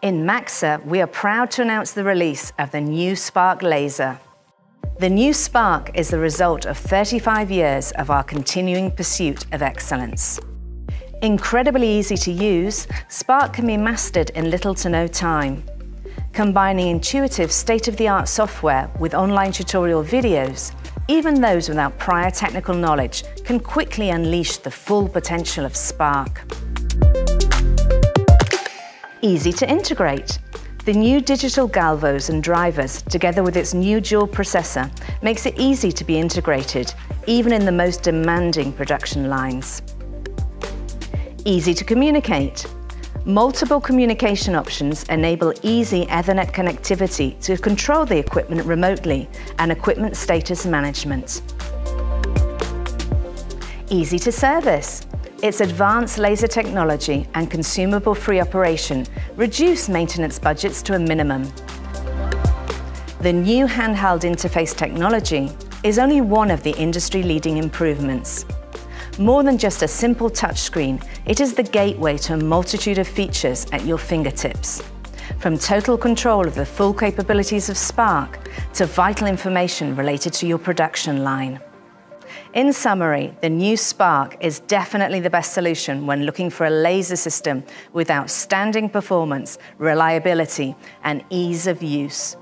In Macsa, we are proud to announce the release of the new Spark laser. The new Spark is the result of 35 years of our continuing pursuit of excellence. Incredibly easy to use, Spark can be mastered in little to no time. Combining intuitive state-of-the-art software with online tutorial videos, even those without prior technical knowledge can quickly unleash the full potential of Spark. Easy to integrate. The new digital galvos and drivers, together with its new dual processor, makes it easy to be integrated, even in the most demanding production lines. Easy to communicate. Multiple communication options enable easy Ethernet connectivity to control the equipment remotely and equipment status management. Easy to service. Its advanced laser technology and consumable-free operation reduce maintenance budgets to a minimum. The new handheld interface technology is only one of the industry-leading improvements. More than just a simple touchscreen, it is the gateway to a multitude of features at your fingertips. From total control of the full capabilities of Spark to vital information related to your production line. In summary, the new Spark is definitely the best solution when looking for a laser system with outstanding performance, reliability, and ease of use.